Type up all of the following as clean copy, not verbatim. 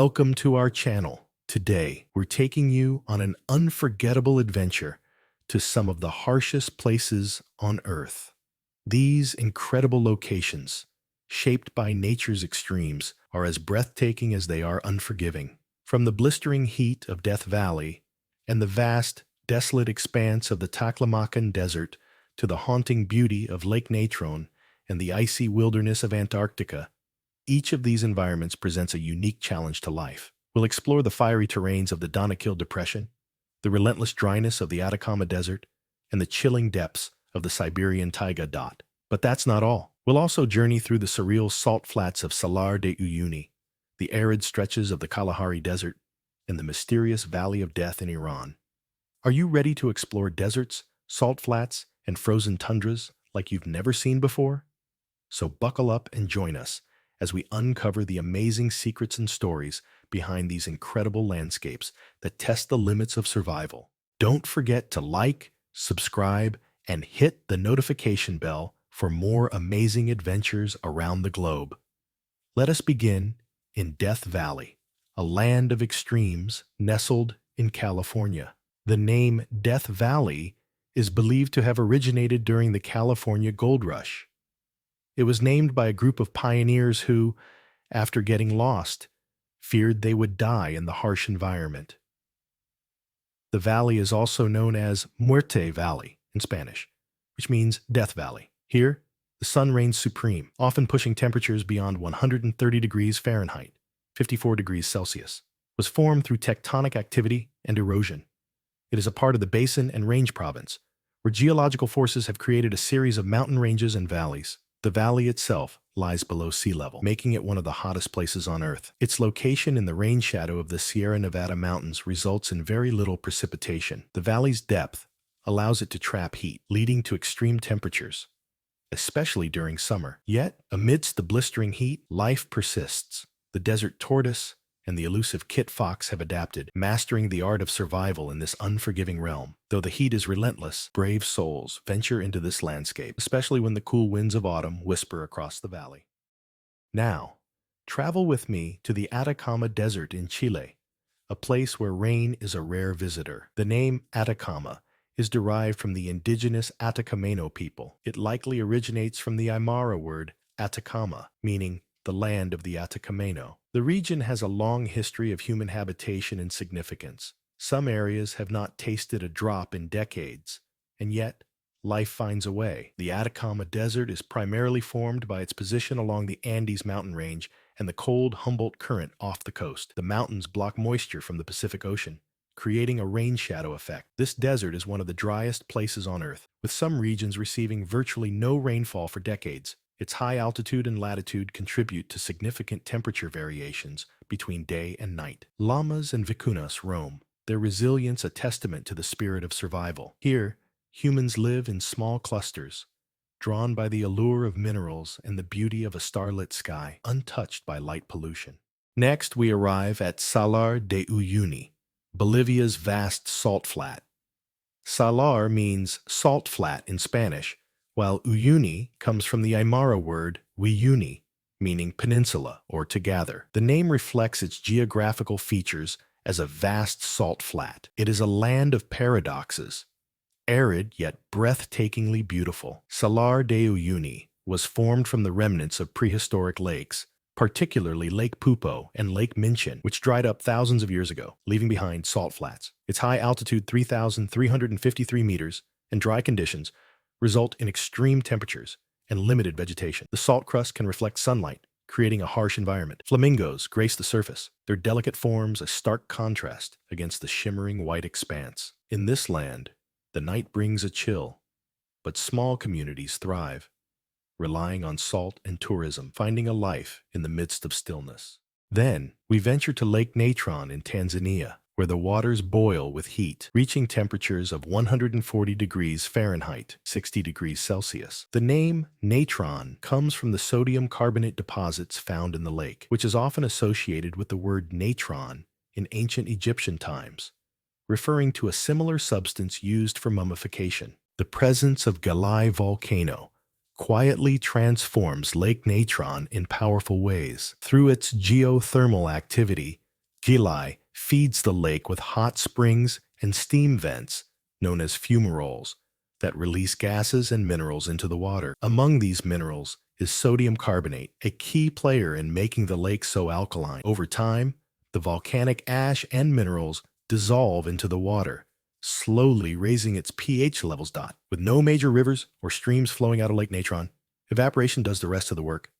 Welcome to our channel. Today, we're taking you on an unforgettable adventure to some of the harshest places on Earth. These incredible locations, shaped by nature's extremes, are as breathtaking as they are unforgiving. From the blistering heat of Death Valley and the vast, desolate expanse of the Taklamakan Desert to the haunting beauty of Lake Natron and the icy wilderness of Antarctica, each of these environments presents a unique challenge to life. We'll explore the fiery terrains of the Danakil Depression, the relentless dryness of the Atacama Desert, and the chilling depths of the Siberian Taiga. But that's not all. We'll also journey through the surreal salt flats of Salar de Uyuni, the arid stretches of the Kalahari Desert, and the mysterious Valley of Death in Iran. Are you ready to explore deserts, salt flats, and frozen tundras like you've never seen before? So buckle up and join us as we uncover the amazing secrets and stories behind these incredible landscapes that test the limits of survival. Don't forget to like, subscribe, and hit the notification bell for more amazing adventures around the globe. Let us begin in Death Valley, a land of extremes nestled in California. The name Death Valley is believed to have originated during the California Gold Rush. It was named by a group of pioneers who, after getting lost, feared they would die in the harsh environment. The valley is also known as Muerte Valley in Spanish, which means Death Valley. Here, the sun reigns supreme, often pushing temperatures beyond 130 degrees Fahrenheit, 54 degrees Celsius. It was formed through tectonic activity and erosion. It is a part of the Basin and Range Province, where geological forces have created a series of mountain ranges and valleys. The valley itself lies below sea level, making it one of the hottest places on Earth. Its location in the rain shadow of the Sierra Nevada mountains results in very little precipitation. The valley's depth allows it to trap heat, leading to extreme temperatures, especially during summer. Yet, amidst the blistering heat, life persists. The desert tortoise and the elusive kit fox have adapted, mastering the art of survival in this unforgiving realm. Though the heat is relentless, brave souls venture into this landscape, especially when the cool winds of autumn whisper across the valley. Now, travel with me to the Atacama Desert in Chile, a place where rain is a rare visitor. The name Atacama is derived from the indigenous Atacameno people. It likely originates from the Aymara word Atacama, meaning the land of the Atacameno. The region has a long history of human habitation and significance. Some areas have not tasted a drop in decades, and yet life finds a way. The Atacama Desert is primarily formed by its position along the Andes mountain range and the cold Humboldt Current off the coast. The mountains block moisture from the Pacific Ocean, creating a rain shadow effect. This desert is one of the driest places on Earth, with some regions receiving virtually no rainfall for decades. Its high altitude and latitude contribute to significant temperature variations between day and night. Llamas and vicuñas roam, their resilience a testament to the spirit of survival. Here, humans live in small clusters, drawn by the allure of minerals and the beauty of a starlit sky, untouched by light pollution. Next, we arrive at Salar de Uyuni, Bolivia's vast salt flat. Salar means salt flat in Spanish, while Uyuni comes from the Aymara word Uyuni, meaning peninsula or to gather. The name reflects its geographical features as a vast salt flat. It is a land of paradoxes, arid yet breathtakingly beautiful. Salar de Uyuni was formed from the remnants of prehistoric lakes, particularly Lake Pupo and Lake Minchin, which dried up thousands of years ago, leaving behind salt flats. Its high altitude, 3,353 meters, and dry conditions result in extreme temperatures and limited vegetation. The salt crust can reflect sunlight, creating a harsh environment. Flamingos grace the surface, their delicate forms a stark contrast against the shimmering white expanse. In this land, the night brings a chill, but small communities thrive, relying on salt and tourism, finding a life in the midst of stillness. Then, we venture to Lake Natron in Tanzania, where the waters boil with heat, reaching temperatures of 140 degrees Fahrenheit, 60 degrees Celsius. The name Natron comes from the sodium carbonate deposits found in the lake, which is often associated with the word natron in ancient Egyptian times, referring to a similar substance used for mummification. The presence of Galai volcano quietly transforms Lake Natron in powerful ways. Through its geothermal activity, Gilai feeds the lake with hot springs and steam vents, known as fumaroles, that release gases and minerals into the water. Among these minerals is sodium carbonate, a key player in making the lake so alkaline. Over time, the volcanic ash and minerals dissolve into the water, slowly raising its pH levels. With no major rivers or streams flowing out of Lake Natron, evaporation does the rest of the work.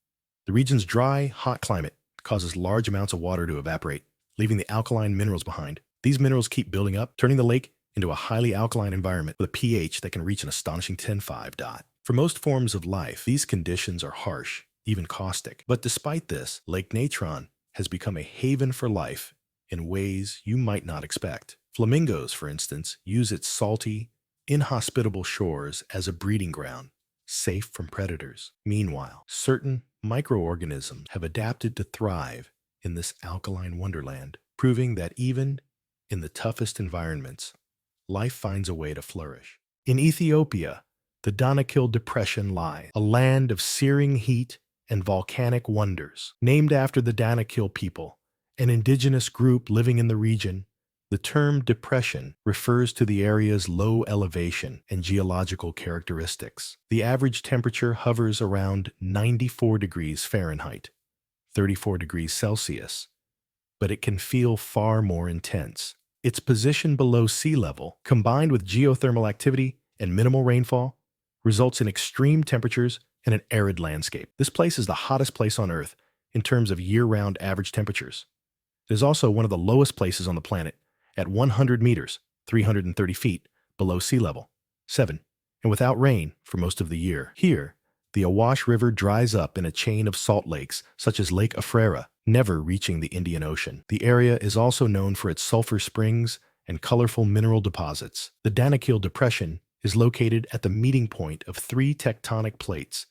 The region's dry, hot climate causes large amounts of water to evaporate, leaving the alkaline minerals behind. These minerals keep building up, turning the lake into a highly alkaline environment with a pH that can reach an astonishing 10.5. For most forms of life, these conditions are harsh, even caustic. But despite this, Lake Natron has become a haven for life in ways you might not expect. Flamingos, for instance, use its salty, inhospitable shores as a breeding ground, safe from predators. Meanwhile, certain microorganisms have adapted to thrive in this alkaline wonderland, proving that even in the toughest environments, life finds a way to flourish. In Ethiopia, the Danakil Depression lies, a land of searing heat and volcanic wonders. Named after the Danakil people, an indigenous group living in the region, the term depression refers to the area's low elevation and geological characteristics. The average temperature hovers around 94 degrees Fahrenheit, 34 degrees Celsius, but it can feel far more intense. Its position below sea level, combined with geothermal activity and minimal rainfall, results in extreme temperatures and an arid landscape. This place is the hottest place on Earth in terms of year-round average temperatures. It is also one of the lowest places on the planet, at 100 meters, 330 feet, below sea level, 7, and without rain for most of the year. Here, the Awash River dries up in a chain of salt lakes, such as Lake Afrera, never reaching the Indian Ocean. The area is also known for its sulfur springs and colorful mineral deposits. The Danakil Depression is located at the meeting point of 3 tectonic plates,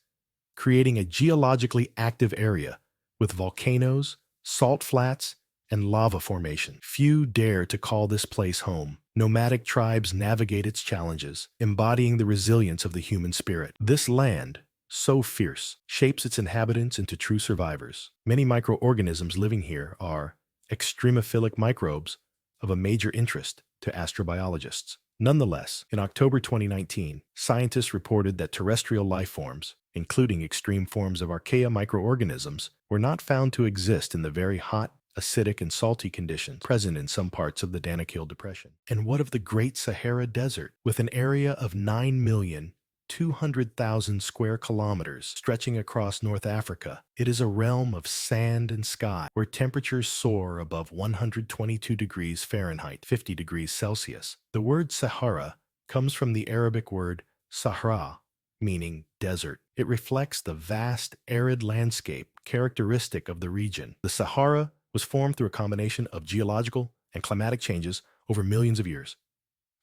creating a geologically active area with volcanoes, salt flats, and lava formation. Few dare to call this place home. Nomadic tribes navigate its challenges, embodying the resilience of the human spirit. This land, so fierce, shapes its inhabitants into true survivors. Many microorganisms living here are extremophilic microbes of a major interest to astrobiologists. Nonetheless, in October 2019, scientists reported that terrestrial life forms, including extreme forms of archaea microorganisms, were not found to exist in the very hot, acidic, and salty conditions present in some parts of the Danakil Depression. And what of the Great Sahara Desert? With an area of 9,200,000 square kilometers stretching across North Africa, it is a realm of sand and sky where temperatures soar above 122 degrees Fahrenheit, 50 degrees Celsius. The word Sahara comes from the Arabic word Sahra, meaning desert. It reflects the vast, arid landscape characteristic of the region. The Sahara was formed through a combination of geological and climatic changes over millions of years.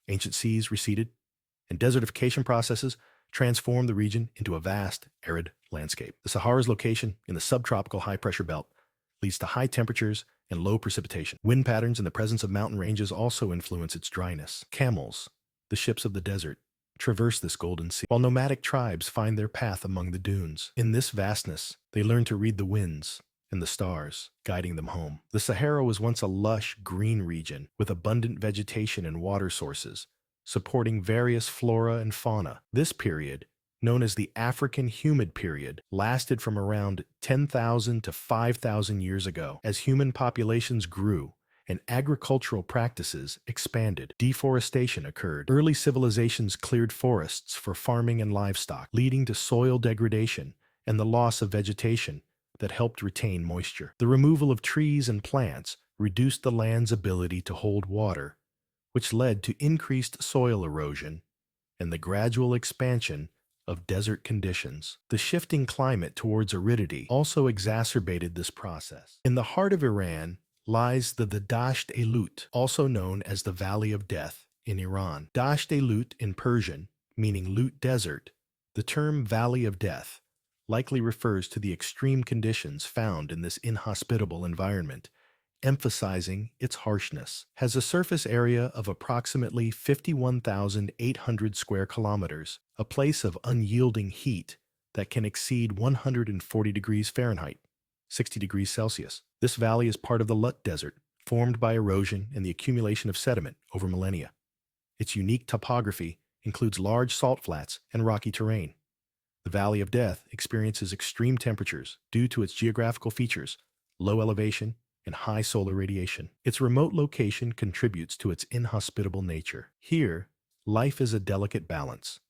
Ancient seas receded, and desertification processes transformed the region into a vast, arid landscape. The Sahara's location in the subtropical high-pressure belt leads to high temperatures and low precipitation. Wind patterns and the presence of mountain ranges also influence its dryness. Camels, the ships of the desert, traverse this golden sea, while nomadic tribes find their path among the dunes. In this vastness, they learn to read the winds and the stars, guiding them home. The Sahara was once a lush, green region with abundant vegetation and water sources, supporting various flora and fauna. This period, known as the African Humid Period, lasted from around 10,000 to 5,000 years ago. As human populations grew and agricultural practices expanded, deforestation occurred. Early civilizations cleared forests for farming and livestock, leading to soil degradation and the loss of vegetation that helped retain moisture. The removal of trees and plants reduced the land's ability to hold water, which led to increased soil erosion and the gradual expansion of desert conditions. The shifting climate towards aridity also exacerbated this process. In the heart of Iran lies the Dasht-e-Lut, also known as the Valley of Death in Iran. Dasht-e-Lut in Persian, meaning Lut Desert, the term Valley of Death likely refers to the extreme conditions found in this inhospitable environment, emphasizing its harshness. Has a surface area of approximately 51,800 square kilometers, a place of unyielding heat that can exceed 140 degrees Fahrenheit, 60 degrees Celsius. This valley is part of the Lut Desert, formed by erosion and the accumulation of sediment over millennia. Its unique topography includes large salt flats and rocky terrain. The Valley of Death experiences extreme temperatures due to its geographical features, low elevation, and high solar radiation. Its remote location contributes to its inhospitable nature. Here, life is a delicate balance,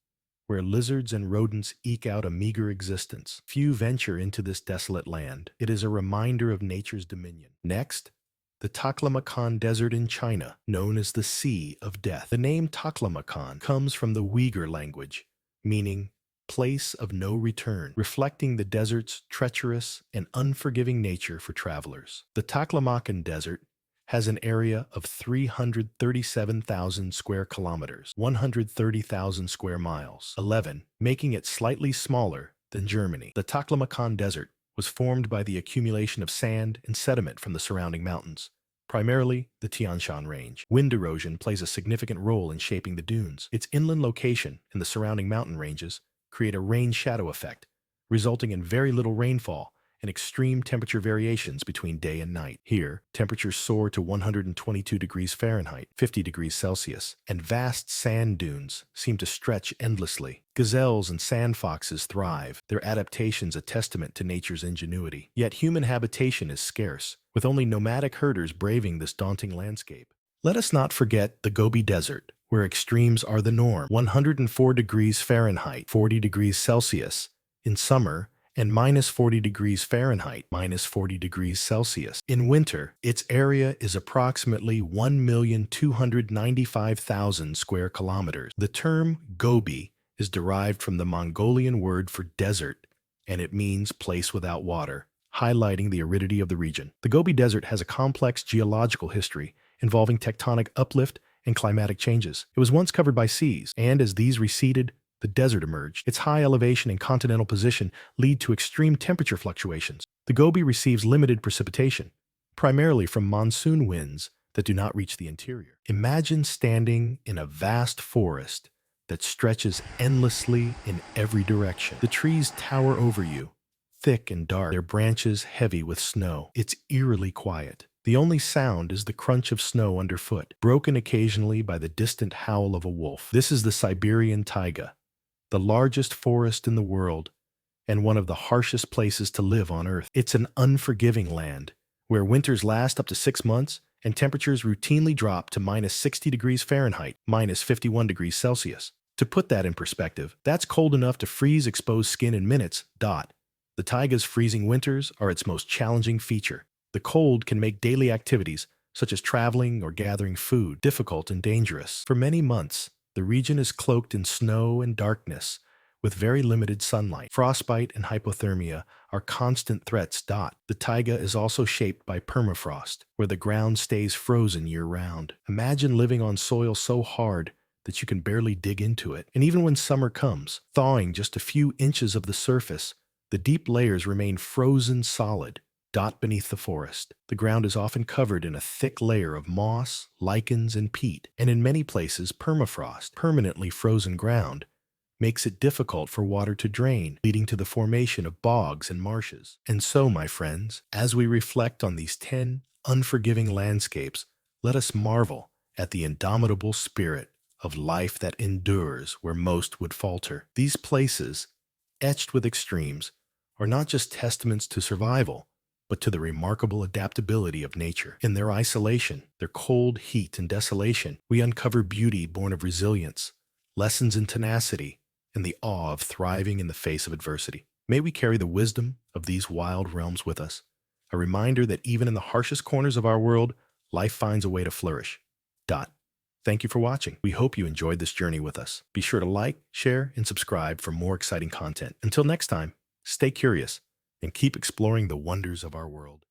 where lizards and rodents eke out a meager existence. Few venture into this desolate land. It is a reminder of nature's dominion. Next, the Taklamakan Desert in China, known as the Sea of Death. The name Taklamakan comes from the Uyghur language, meaning place of no return, reflecting the desert's treacherous and unforgiving nature for travelers. The Taklamakan Desert has an area of 337,000 square kilometers, 130,000 square miles, 11, making it slightly smaller than Germany. The Taklamakan Desert was formed by the accumulation of sand and sediment from the surrounding mountains, primarily the Tian Shan Range. Wind erosion plays a significant role in shaping the dunes. Its inland location and the surrounding mountain ranges create a rain-shadow effect, resulting in very little rainfall and extreme temperature variations between day and night. Here, temperatures soar to 122 degrees Fahrenheit, 50 degrees Celsius, and vast sand dunes seem to stretch endlessly. Gazelles and sand foxes thrive, their adaptations a testament to nature's ingenuity. Yet human habitation is scarce, with only nomadic herders braving this daunting landscape. Let us not forget the Gobi Desert, where extremes are the norm, 104 degrees Fahrenheit, 40 degrees Celsius in summer, and minus 40 degrees Fahrenheit, minus 40 degrees Celsius. In winter, its area is approximately 1,295,000 square kilometers. The term Gobi is derived from the Mongolian word for desert, and it means place without water, highlighting the aridity of the region. The Gobi Desert has a complex geological history involving tectonic uplift and climatic changes. It was once covered by seas, and as these receded, the desert emerged. Its high elevation and continental position lead to extreme temperature fluctuations. The Gobi receives limited precipitation, primarily from monsoon winds that do not reach the interior. Imagine standing in a vast forest that stretches endlessly in every direction. The trees tower over you, thick and dark, their branches heavy with snow. It's eerily quiet. The only sound is the crunch of snow underfoot, broken occasionally by the distant howl of a wolf. This is the Siberian Taiga, the largest forest in the world, and one of the harshest places to live on Earth. It's an unforgiving land, where winters last up to 6 months and temperatures routinely drop to minus 60 degrees Fahrenheit, minus 51 degrees Celsius. To put that in perspective, that's cold enough to freeze exposed skin in minutes. The taiga's freezing winters are its most challenging feature. The cold can make daily activities, such as traveling or gathering food, difficult and dangerous. For many months, the region is cloaked in snow and darkness, with very limited sunlight. Frostbite and hypothermia are constant threats. The taiga is also shaped by permafrost, where the ground stays frozen year-round. Imagine living on soil so hard that you can barely dig into it. And even when summer comes, thawing just a few inches of the surface, the deep layers remain frozen solid. Beneath the forest, the ground is often covered in a thick layer of moss, lichens, and peat, and in many places permafrost, permanently frozen ground, makes it difficult for water to drain, leading to the formation of bogs and marshes. And so, my friends, as we reflect on these 10 unforgiving landscapes, let us marvel at the indomitable spirit of life that endures where most would falter. These places, etched with extremes, are not just testaments to survival, but to the remarkable adaptability of nature. In their isolation, their cold heat and desolation, we uncover beauty born of resilience, lessons in tenacity, and the awe of thriving in the face of adversity. May we carry the wisdom of these wild realms with us, a reminder that even in the harshest corners of our world, life finds a way to flourish. Thank you for watching. We hope you enjoyed this journey with us. Be sure to like, share, and subscribe for more exciting content. Until next time, stay curious and keep exploring the wonders of our world.